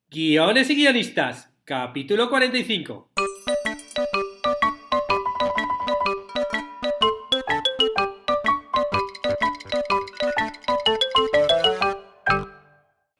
Guiones y guionistas, capítulo 45.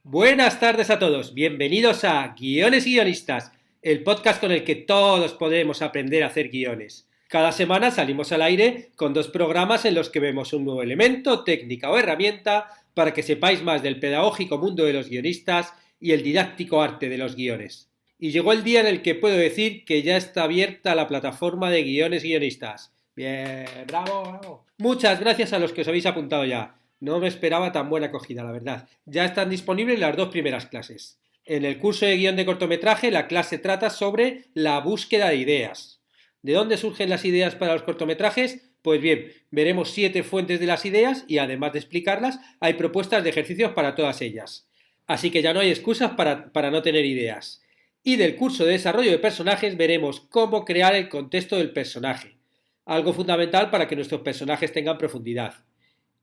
Buenas tardes a todos, bienvenidos a Guiones y guionistas, el podcast con el que todos podemos aprender a hacer guiones. Cada semana salimos al aire con 2 programas en los que vemos un nuevo elemento, técnica o herramienta para que sepáis más del pedagógico mundo de los guionistas y el didáctico arte de los guiones. Y llegó el día en el que puedo decir que ya está abierta la plataforma de Guiones y guionistas. Bien, bravo, bravo. Muchas gracias a los que os habéis apuntado ya. No me esperaba tan buena acogida, la verdad. Ya están disponibles las 2 primeras clases. En el curso de guión de cortometraje, la clase trata sobre la búsqueda de ideas. ¿De dónde surgen las ideas para los cortometrajes? Pues bien, veremos 7 fuentes de las ideas y además de explicarlas, hay propuestas de ejercicios para todas ellas. Así que ya no hay excusas para no tener ideas. Y del curso de desarrollo de personajes veremos cómo crear el contexto del personaje, algo fundamental para que nuestros personajes tengan profundidad.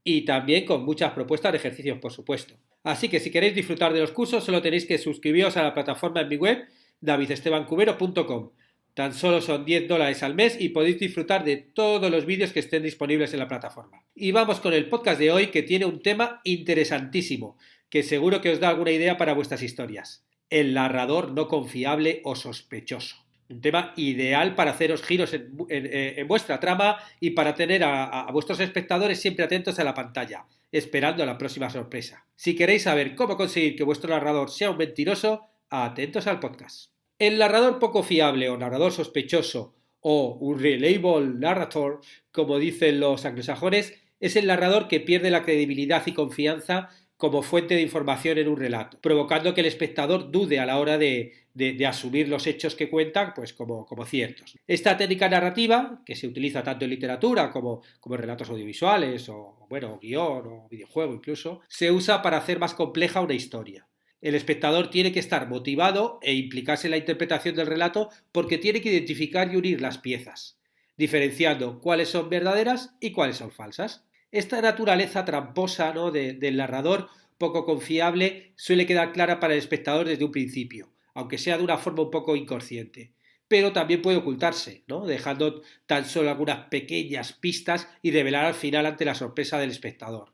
Y también con muchas propuestas de ejercicios, por supuesto. Así que si queréis disfrutar de los cursos, solo tenéis que suscribiros a la plataforma en mi web, davidestebancubero.com. Tan solo son $10 al mes y podéis disfrutar de todos los vídeos que estén disponibles en la plataforma. Y vamos con el podcast de hoy, que tiene un tema interesantísimo, que seguro que os da alguna idea para vuestras historias. El narrador no confiable o sospechoso. Un tema ideal para haceros giros en vuestra trama y para tener a vuestros espectadores siempre atentos a la pantalla, esperando a la próxima sorpresa. Si queréis saber cómo conseguir que vuestro narrador sea un mentiroso, atentos al podcast. El narrador poco fiable o narrador sospechoso o unreliable narrator, como dicen los anglosajones, es el narrador que pierde la credibilidad y confianza como fuente de información en un relato, provocando que el espectador dude a la hora de asumir los hechos que cuentan pues como ciertos. Esta técnica narrativa, que se utiliza tanto en literatura como en relatos audiovisuales o guión o videojuego incluso, se usa para hacer más compleja una historia. El espectador tiene que estar motivado e implicarse en la interpretación del relato porque tiene que identificar y unir las piezas, diferenciando cuáles son verdaderas y cuáles son falsas. Esta naturaleza tramposa, ¿no?, del narrador poco confiable suele quedar clara para el espectador desde un principio, aunque sea de una forma un poco inconsciente. Pero también puede ocultarse, ¿no?, dejando tan solo algunas pequeñas pistas y revelar al final ante la sorpresa del espectador.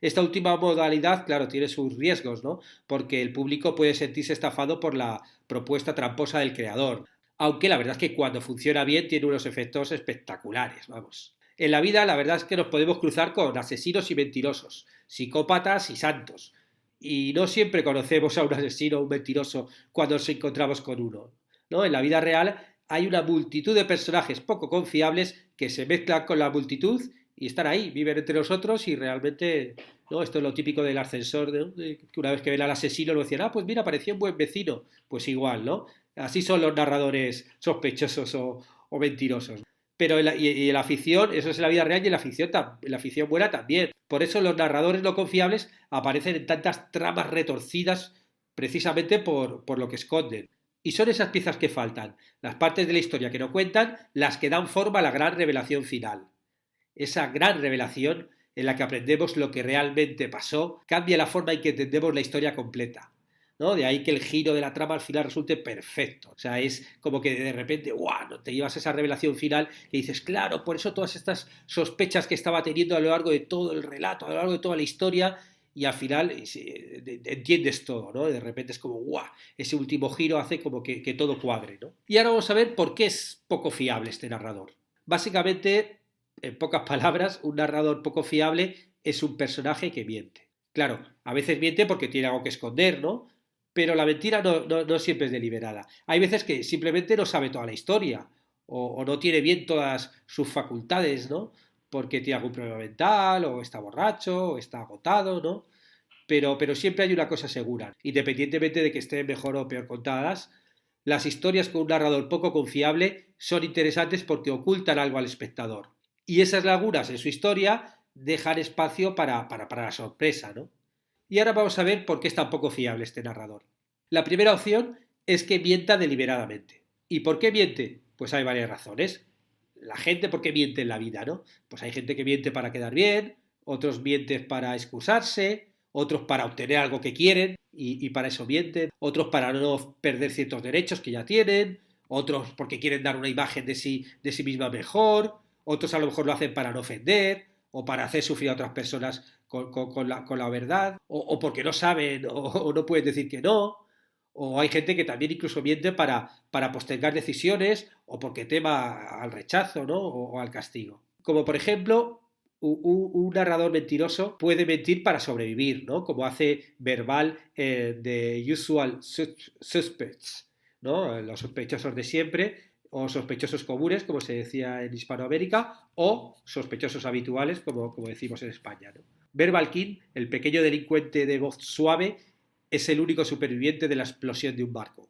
Esta última modalidad, claro, tiene sus riesgos, ¿no?, porque el público puede sentirse estafado por la propuesta tramposa del creador, aunque la verdad es que cuando funciona bien tiene unos efectos espectaculares, vamos. En la vida la verdad es que nos podemos cruzar con asesinos y mentirosos, psicópatas y santos. Y no siempre conocemos a un asesino o un mentiroso cuando nos encontramos con uno, ¿no? En la vida real hay una multitud de personajes poco confiables que se mezclan con la multitud y están ahí, viven entre nosotros y realmente, ¿no? Esto es lo típico del ascensor, ¿no?, que una vez que ven al asesino lo decían, pues mira, parecía un buen vecino. Pues igual, ¿no? Así son los narradores sospechosos o mentirosos. Pero en la ficción, eso es en la vida real y en la ficción buena también. Por eso los narradores no confiables aparecen en tantas tramas retorcidas precisamente por lo que esconden. Y son esas piezas que faltan, las partes de la historia que no cuentan, las que dan forma a la gran revelación final. Esa gran revelación en la que aprendemos lo que realmente pasó cambia la forma en que entendemos la historia completa, ¿no? De ahí que el giro de la trama al final resulte perfecto. O sea, es como que de repente, ¡guau!, ¿no?, te llevas esa revelación final y dices, claro, por eso todas estas sospechas que estaba teniendo a lo largo de todo el relato, a lo largo de toda la historia, y al final entiendes todo, ¿no? De repente es como, ¡guau!, ese último giro hace como que todo cuadre, ¿no? Y ahora vamos a ver por qué es poco fiable este narrador. Básicamente, en pocas palabras, un narrador poco fiable es un personaje que miente. Claro, a veces miente porque tiene algo que esconder, ¿no? Pero la mentira no siempre es deliberada. Hay veces que simplemente no sabe toda la historia o no tiene bien todas sus facultades, ¿no? Porque tiene algún problema mental o está borracho o está agotado, ¿no? Pero siempre hay una cosa segura. Independientemente de que estén mejor o peor contadas, las historias con un narrador poco confiable son interesantes porque ocultan algo al espectador. Y esas lagunas en su historia dejan espacio para la sorpresa, ¿no? Y ahora vamos a ver por qué es tan poco fiable este narrador. La primera opción es que mienta deliberadamente. ¿Y por qué miente? Pues hay varias razones. La gente, ¿por qué miente en la vida, no? Pues hay gente que miente para quedar bien, otros mienten para excusarse, otros para obtener algo que quieren. y para eso mienten, otros para no perder ciertos derechos que ya tienen, otros porque quieren dar una imagen de sí misma mejor, otros a lo mejor lo hacen para no ofender o para hacer sufrir a otras personas con la verdad, o porque no saben o no pueden decir que no, o hay gente que también incluso miente para postergar decisiones o porque tema al rechazo, ¿no? O al castigo. Como por ejemplo, un narrador mentiroso puede mentir para sobrevivir, ¿no? Como hace Verbal de Usual Suspects, ¿no? Los sospechosos de siempre, o sospechosos comunes, como se decía en Hispanoamérica, o sospechosos habituales, como decimos en España, ¿no? Verbal King, el pequeño delincuente de voz suave, es el único superviviente de la explosión de un barco.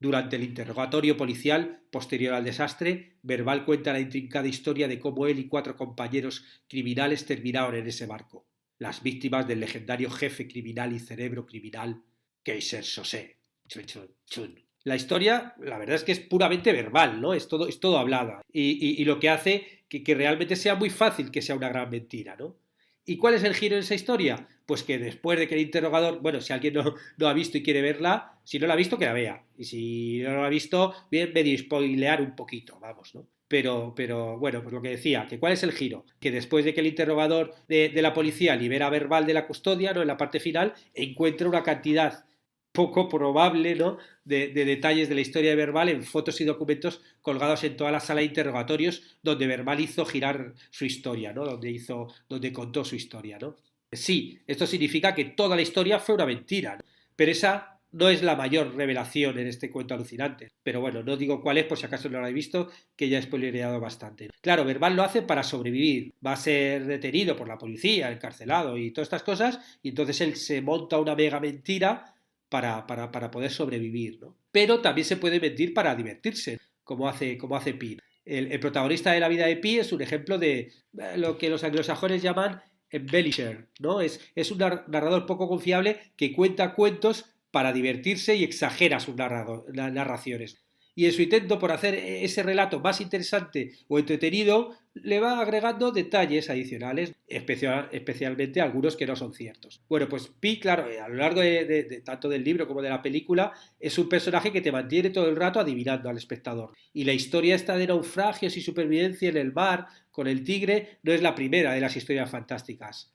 Durante el interrogatorio policial posterior al desastre, Verbal cuenta la intrincada historia de cómo él y 4 compañeros criminales terminaron en ese barco, las víctimas del legendario jefe criminal y cerebro criminal, Kaiser Sosé. Chun, chun, chun. La historia, la verdad es que es puramente verbal, ¿no? Es todo hablada. Y lo que hace que realmente sea muy fácil que sea una gran mentira, ¿no? ¿Y cuál es el giro de esa historia? Pues que después de que el interrogador, bueno, si alguien no ha visto y quiere verla, si no la ha visto, que la vea. Y si no la ha visto, bien medio spoilear un poquito, vamos, ¿no? Pero bueno, pues lo que decía, que cuál es el giro, que después de que el interrogador de la policía libera a Verbal de la custodia, ¿no? En la parte final, encuentra una cantidad poco probable, ¿no? De detalles de la historia de Verbal en fotos y documentos colgados en toda la sala de interrogatorios donde Verbal hizo girar su historia, ¿no? Donde contó su historia, ¿no? Sí, esto significa que toda la historia fue una mentira, ¿no? Pero esa no es la mayor revelación en este cuento alucinante. Pero bueno, no digo cuál es por si acaso no lo habéis visto, que ya he spoilereado bastante. Claro, Verbal lo hace para sobrevivir. Va a ser detenido por la policía, encarcelado y todas estas cosas, y entonces él se monta una mega mentira para poder sobrevivir, ¿no? Pero también se puede mentir para divertirse, como hace Pi. El protagonista de la vida de Pi es un ejemplo de lo que los anglosajones llaman embellisher, ¿no? Es un narrador poco confiable que cuenta cuentos para divertirse y exagera sus narraciones. Y en su intento por hacer ese relato más interesante o entretenido, le va agregando detalles adicionales, especialmente algunos que no son ciertos. Bueno, pues Pi, claro, a lo largo de tanto del libro como de la película, es un personaje que te mantiene todo el rato adivinando al espectador. Y la historia esta de naufragios y supervivencia en el mar con el tigre no es la primera de las historias fantásticas.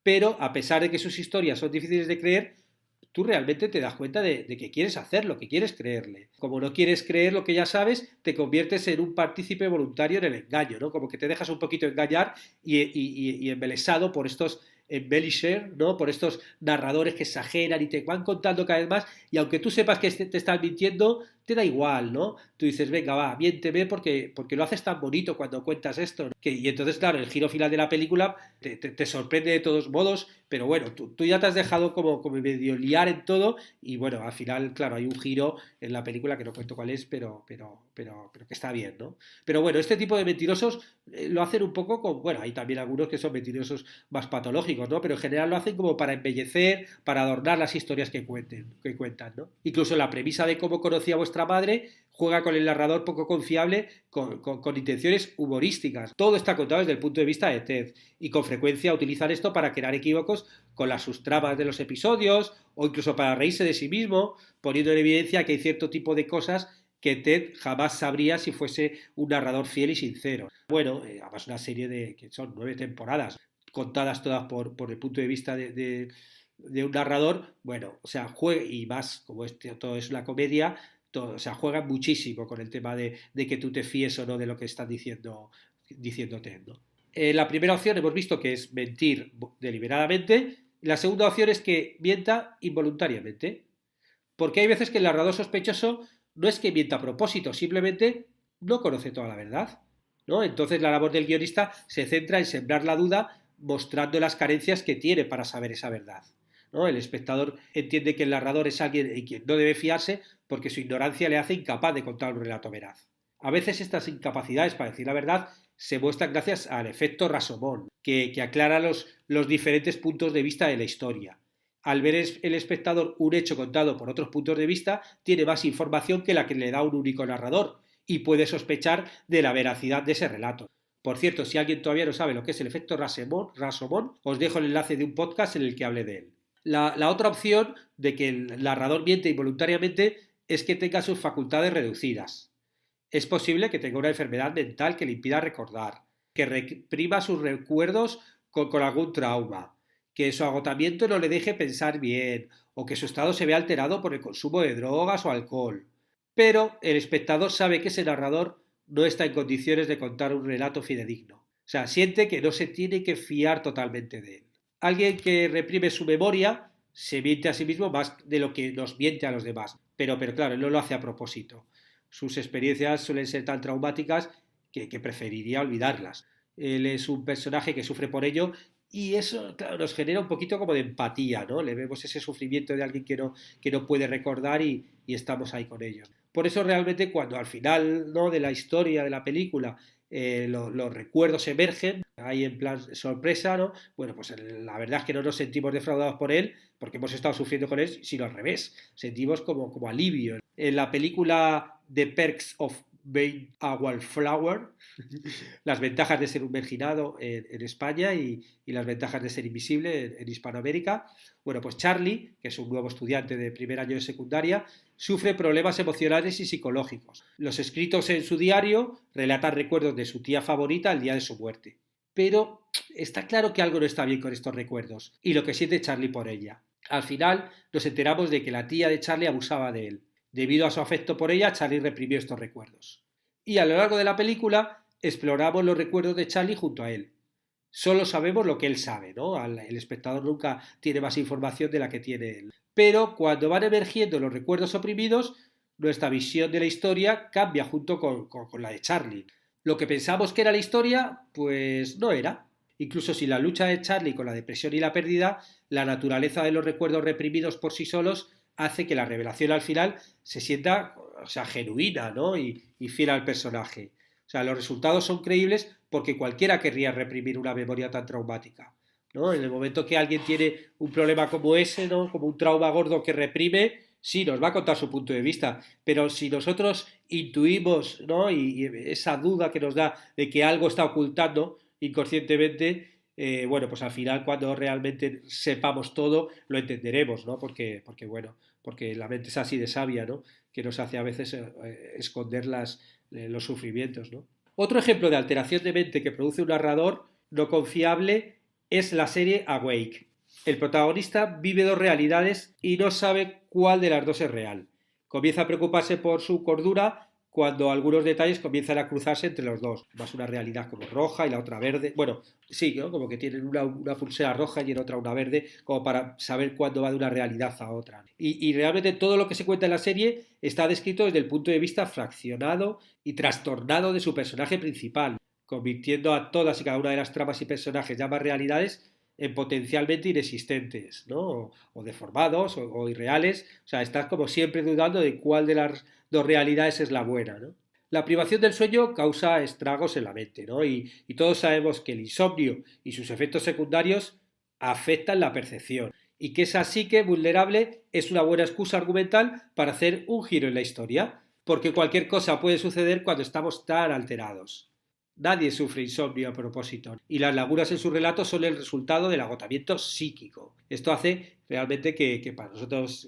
Pero, a pesar de que sus historias son difíciles de creer, tú realmente te das cuenta de que quieres hacerlo, que quieres creerle. Como no quieres creer lo que ya sabes, te conviertes en un partícipe voluntario en el engaño, ¿no? Como que te dejas un poquito engañar y embelesado por estos embellisher, ¿no? Por estos narradores que exageran y te van contando cada vez más, y aunque tú sepas que te están mintiendo, te da igual, ¿no? Tú dices, venga, va, miénteme porque lo haces tan bonito cuando cuentas esto, ¿no? Y entonces, claro, el giro final de la película te sorprende de todos modos, pero bueno, tú ya te has dejado como medio liar en todo, y bueno, al final, claro, hay un giro en la película que no cuento cuál es, pero que está bien, ¿no? Pero bueno, este tipo de mentirosos lo hacen un poco con, bueno, hay también algunos que son mentirosos más patológicos, ¿no? Pero en general lo hacen como para embellecer, para adornar las historias que cuentan, ¿no? Incluso la premisa de cómo conocía a vuestra madre juega con el narrador poco confiable con intenciones humorísticas. Todo está contado desde el punto de vista de Ted y con frecuencia utilizan esto para crear equívocos con las subtramas de los episodios o incluso para reírse de sí mismo, poniendo en evidencia que hay cierto tipo de cosas que Ted jamás sabría si fuese un narrador fiel y sincero. Bueno, además una serie que son 9 temporadas, contadas todas por el punto de vista de un narrador, bueno, o sea, juega, y más como todo es una comedia, todo, o sea, juegan muchísimo con el tema de que tú te fíes o no de lo que están diciéndote, ¿no? La primera opción hemos visto que es mentir deliberadamente, la segunda opción es que mienta involuntariamente, porque hay veces que el narrador sospechoso no es que mienta a propósito, simplemente no conoce toda la verdad, ¿no? Entonces la labor del guionista se centra en sembrar la duda mostrando las carencias que tiene para saber esa verdad, ¿no? El espectador entiende que el narrador es alguien en quien no debe fiarse porque su ignorancia le hace incapaz de contar un relato veraz. A veces estas incapacidades para decir la verdad se muestran gracias al efecto Rashomon, que aclara los diferentes puntos de vista de la historia. Al ver el espectador un hecho contado por otros puntos de vista, tiene más información que la que le da un único narrador y puede sospechar de la veracidad de ese relato. Por cierto, si alguien todavía no sabe lo que es el efecto Rashomon, os dejo el enlace de un podcast en el que hable de él. La otra opción de que el narrador miente involuntariamente es que tenga sus facultades reducidas. Es posible que tenga una enfermedad mental que le impida recordar, que reprima sus recuerdos con algún trauma, que su agotamiento no le deje pensar bien o que su estado se vea alterado por el consumo de drogas o alcohol. Pero el espectador sabe que ese narrador no está en condiciones de contar un relato fidedigno. O sea, siente que no se tiene que fiar totalmente de él. Alguien que reprime su memoria se miente a sí mismo más de lo que nos miente a los demás. Pero claro, él no lo hace a propósito. Sus experiencias suelen ser tan traumáticas que preferiría olvidarlas. Él es un personaje que sufre por ello y eso, claro, nos genera un poquito como de empatía, ¿no? Le vemos ese sufrimiento de alguien que no puede recordar y estamos ahí con ellos. Por eso realmente cuando al final, ¿no?, de la historia de la película los recuerdos emergen, ahí en plan sorpresa, ¿no? Bueno, pues la verdad es que no nos sentimos defraudados por él porque hemos estado sufriendo con él, sino al revés, sentimos como alivio. En la película The Perks of Being a Wallflower, las ventajas de ser un marginado en España y las ventajas de ser invisible en Hispanoamérica. Bueno, pues Charlie, que es un nuevo estudiante de primer año de secundaria, sufre problemas emocionales y psicológicos. Los escritos en su diario relatan recuerdos de su tía favorita el día de su muerte. Pero está claro que algo no está bien con estos recuerdos y lo que siente Charlie por ella. Al final nos enteramos de que la tía de Charlie abusaba de él. Debido a su afecto por ella, Charlie reprimió estos recuerdos. Y a lo largo de la película exploramos los recuerdos de Charlie junto a él. Solo sabemos lo que él sabe, ¿no? El espectador nunca tiene más información de la que tiene él. Pero cuando van emergiendo los recuerdos oprimidos, nuestra visión de la historia cambia junto con la de Charlie. Lo que pensamos que era la historia, pues no era. Incluso si la lucha de Charlie con la depresión y la pérdida, la naturaleza de los recuerdos reprimidos por sí solos hace que la revelación al final se sienta, o sea, genuina, ¿no? Y fiel al personaje. O sea, los resultados son creíbles porque cualquiera querría reprimir una memoria tan traumática, ¿no? En el momento que alguien tiene un problema como ese, ¿no?, como un trauma gordo que reprime, sí, nos va a contar su punto de vista, pero si nosotros intuimos, ¿no?, y esa duda que nos da de que algo está ocultando inconscientemente, bueno, pues al final cuando realmente sepamos todo lo entenderemos, ¿no? Bueno, porque la mente es así de sabia, ¿no?, que nos hace a veces esconder los sufrimientos, ¿no? Otro ejemplo de alteración de mente que produce un narrador no confiable es la serie Awake. El protagonista vive dos realidades y no sabe cuál de las dos es real. Comienza a preocuparse por su cordura cuando algunos detalles comienzan a cruzarse entre los dos. Más una realidad como roja y la otra verde. Bueno, sí, ¿no?, como que tienen una pulsera roja y en otra una verde, como para saber cuándo va de una realidad a otra. Y realmente todo lo que se cuenta en la serie está descrito desde el punto de vista fraccionado y trastornado de su personaje principal, convirtiendo a todas y cada una de las tramas y personajes llamadas realidades en potencialmente inexistentes, ¿no? O deformados o irreales. O sea, estás como siempre dudando de cuál de las dos realidades es la buena, ¿no? La privación del sueño causa estragos en la mente, ¿no? Y todos sabemos que el insomnio y sus efectos secundarios afectan la percepción y que esa psique vulnerable es una buena excusa argumental para hacer un giro en la historia, porque cualquier cosa puede suceder cuando estamos tan alterados. Nadie sufre insomnio a propósito y las lagunas en su relato son el resultado del agotamiento psíquico. Esto hace realmente que para nosotros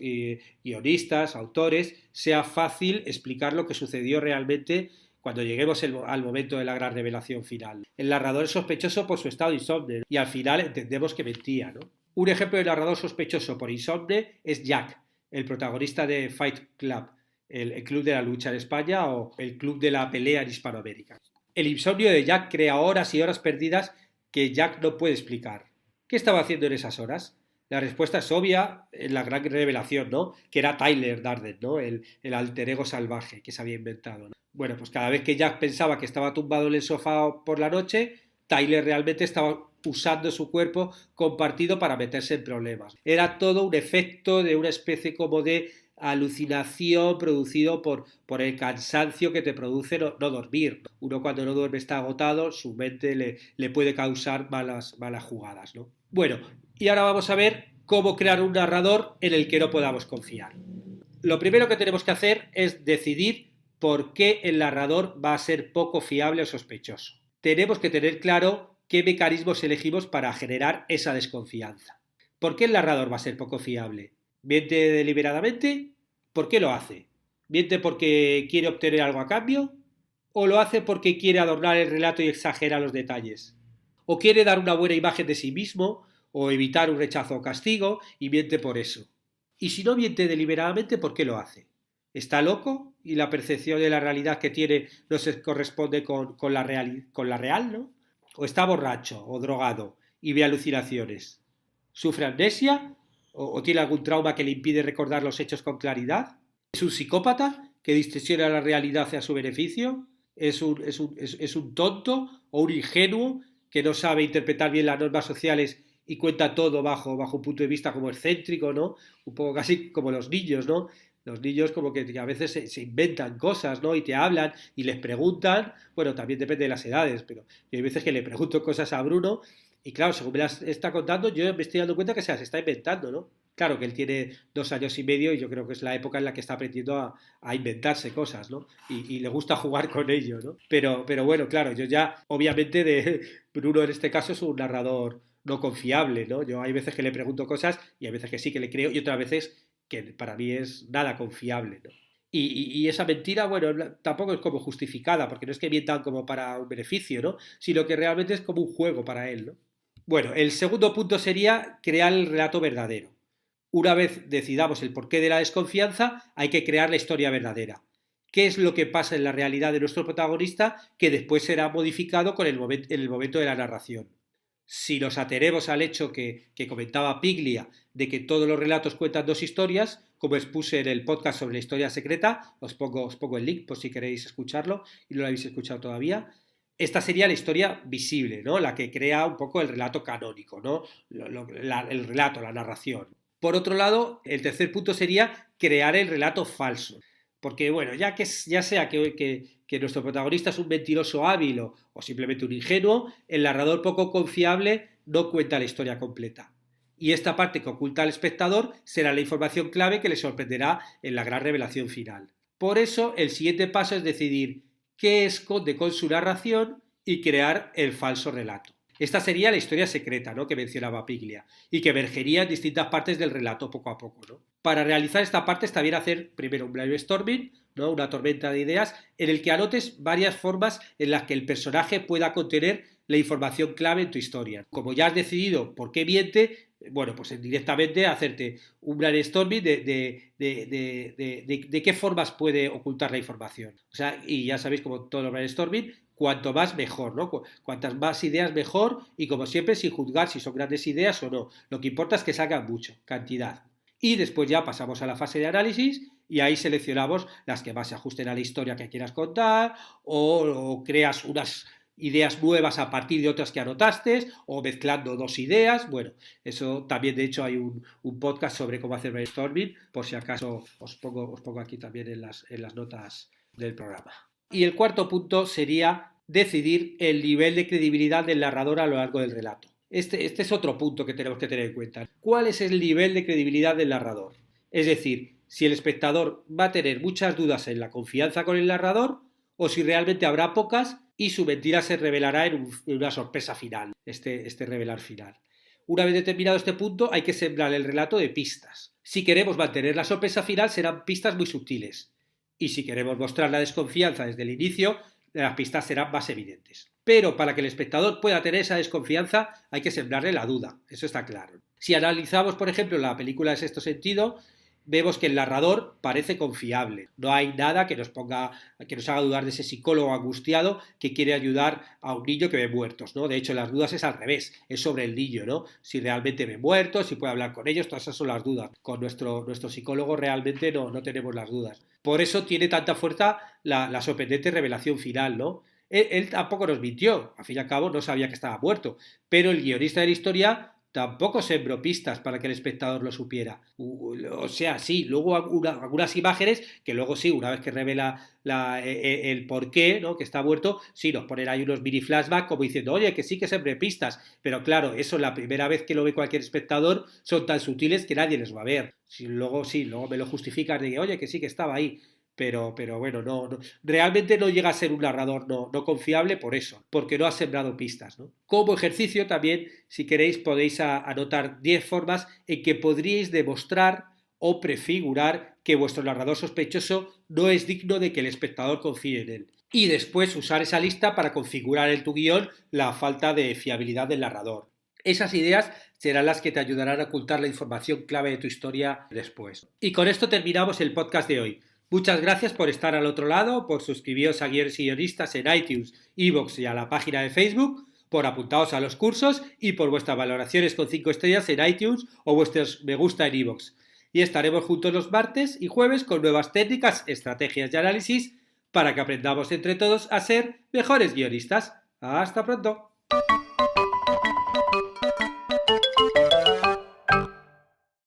guionistas, autores, sea fácil explicar lo que sucedió realmente cuando lleguemos al momento de la gran revelación final. El narrador es sospechoso por su estado de insomnio y al final entendemos que mentía, ¿no? Un ejemplo de narrador sospechoso por insomnio es Jack, el protagonista de Fight Club, el club de la lucha en España o el club de la pelea en Hispanoamérica. El insomnio de Jack crea horas y horas perdidas que Jack no puede explicar. ¿Qué estaba haciendo en esas horas? La respuesta es obvia en la gran revelación, ¿no? Que era Tyler Durden, ¿no? El alter ego salvaje que se había inventado, ¿no? Bueno, pues cada vez que Jack pensaba que estaba tumbado en el sofá por la noche, Tyler realmente estaba usando su cuerpo compartido para meterse en problemas. Era todo un efecto de una especie como de alucinación producido por el cansancio que te produce no dormir. Uno cuando no duerme está agotado, su mente le puede causar malas jugadas, ¿no? Bueno, y ahora vamos a ver cómo crear un narrador en el que no podamos confiar. Lo primero que tenemos que hacer es decidir por qué el narrador va a ser poco fiable o sospechoso. Tenemos que tener claro qué mecanismos elegimos para generar esa desconfianza. ¿Por qué el narrador va a ser poco fiable? ¿Miente deliberadamente? ¿Por qué lo hace? ¿Miente porque quiere obtener algo a cambio? ¿O lo hace porque quiere adornar el relato y exagera los detalles? ¿O quiere dar una buena imagen de sí mismo o evitar un rechazo o castigo y miente por eso? Y si no miente deliberadamente, ¿por qué lo hace? ¿Está loco y la percepción de la realidad que tiene no se corresponde con la real, ¿no? ¿O está borracho o drogado y ve alucinaciones? ¿Sufre amnesia o tiene algún trauma que le impide recordar los hechos con claridad? ¿Es un psicópata que distorsiona la realidad hacia su beneficio? ¿Es un tonto o un ingenuo que no sabe interpretar bien las normas sociales y cuenta todo bajo un punto de vista como excéntrico, ¿no? Un poco casi como los niños, ¿no? Los niños como que a veces se inventan cosas, ¿no? Y te hablan y les preguntan, bueno, también depende de las edades, pero hay veces que le pregunto cosas a Bruno y claro, según me las está contando, yo me estoy dando cuenta que se las está inventando, ¿no? Claro que él tiene 2 años y medio y yo creo que es la época en la que está aprendiendo a inventarse cosas, ¿no? Y le gusta jugar con ello, ¿no? Pero bueno, claro, yo ya, obviamente, Bruno en este caso es un narrador no confiable, ¿no? Yo hay veces que le pregunto cosas y hay veces que sí que le creo y otras veces que para mí es nada confiable, ¿no? Y esa mentira, bueno, tampoco es como justificada, porque no es que mientan como para un beneficio, ¿no? Sino que realmente es como un juego para él, ¿no? Bueno, el segundo punto sería crear el relato verdadero. Una vez decidamos el porqué de la desconfianza, hay que crear la historia verdadera. ¿Qué es lo que pasa en la realidad de nuestro protagonista que después será modificado en el momento de la narración? Si nos atenemos al hecho que comentaba Piglia de que todos los relatos cuentan dos historias, como expuse en el podcast sobre la historia secreta, os pongo el link por si queréis escucharlo y no lo habéis escuchado todavía. Esta sería la historia visible, ¿no? La que crea un poco el relato canónico, ¿no? El relato, la narración. Por otro lado, el tercer punto sería crear el relato falso. Porque, bueno, ya sea que nuestro protagonista es un mentiroso hábil o simplemente un ingenuo, el narrador poco confiable no cuenta la historia completa. Y esta parte que oculta al espectador será la información clave que le sorprenderá en la gran revelación final. Por eso, el siguiente paso es decidir qué esconde con su narración y crear el falso relato. Esta sería la historia secreta, ¿no?, que mencionaba Piglia y que emergería en distintas partes del relato poco a poco, ¿no? Para realizar esta parte está bien hacer primero un brainstorming, ¿no?, una tormenta de ideas en el que anotes varias formas en las que el personaje pueda contener la información clave en tu historia. Como ya has decidido por qué miente, bueno, pues directamente hacerte un brainstorming de qué formas puede ocultar la información. O sea, y ya sabéis, como todo el brainstorming, cuanto más mejor, ¿no? Cuantas más ideas mejor y como siempre sin juzgar si son grandes ideas o no. Lo que importa es que salgan mucho, cantidad. Y después ya pasamos a la fase de análisis y ahí seleccionamos las que más se ajusten a la historia que quieras contar o creas unas ideas nuevas a partir de otras que anotaste o mezclando dos ideas. Bueno, eso también de hecho hay un podcast sobre cómo hacer brainstorming, por si acaso os pongo aquí también en las notas del programa. Y el cuarto punto sería decidir el nivel de credibilidad del narrador a lo largo del relato. Este es otro punto que tenemos que tener en cuenta. ¿Cuál es el nivel de credibilidad del narrador? Es decir, si el espectador va a tener muchas dudas en la confianza con el narrador o si realmente habrá pocas y su mentira se revelará en una sorpresa final, este revelar final. Una vez determinado este punto, hay que sembrar el relato de pistas. Si queremos mantener la sorpresa final, serán pistas muy sutiles. Y si queremos mostrar la desconfianza desde el inicio, las pistas serán más evidentes. Pero para que el espectador pueda tener esa desconfianza, hay que sembrarle la duda, eso está claro. Si analizamos, por ejemplo, la película de Sexto Sentido, vemos que el narrador parece confiable. No hay nada que nos haga dudar de ese psicólogo angustiado que quiere ayudar a un niño que ve muertos, ¿no? De hecho, las dudas es al revés, es sobre el niño, ¿no? Si realmente ve muertos, si puede hablar con ellos, todas esas son las dudas. Con nuestro psicólogo realmente no tenemos las dudas. Por eso tiene tanta fuerza la sorprendente revelación final, ¿no? Él tampoco nos mintió, al fin y al cabo no sabía que estaba muerto, pero el guionista de la historia tampoco sembró pistas para que el espectador lo supiera. O sea, sí, luego algunas imágenes que luego sí, una vez que revela el porqué, ¿no?, que está muerto, sí, nos ponen ahí unos mini flashbacks como diciendo, oye, que sí que sembré pistas. Pero claro, eso la primera vez que lo ve cualquier espectador son tan sutiles que nadie les va a ver. Luego me lo justifican de que, oye, que sí que estaba ahí. pero bueno, realmente no llega a ser un narrador no confiable por eso, porque no ha sembrado pistas, ¿no? Como ejercicio también, si queréis, podéis anotar 10 formas en que podríais demostrar o prefigurar que vuestro narrador sospechoso no es digno de que el espectador confíe en él. Y después usar esa lista para configurar en tu guión la falta de fiabilidad del narrador. Esas ideas serán las que te ayudarán a ocultar la información clave de tu historia después. Y con esto terminamos el podcast de hoy. Muchas gracias por estar al otro lado, por suscribiros a Guiones y Guionistas en iTunes, iVoox y a la página de Facebook, por apuntaros a los cursos y por vuestras valoraciones con 5 estrellas en iTunes o vuestros me gusta en iVoox. Y estaremos juntos los martes y jueves con nuevas técnicas, estrategias y análisis para que aprendamos entre todos a ser mejores guionistas. ¡Hasta pronto!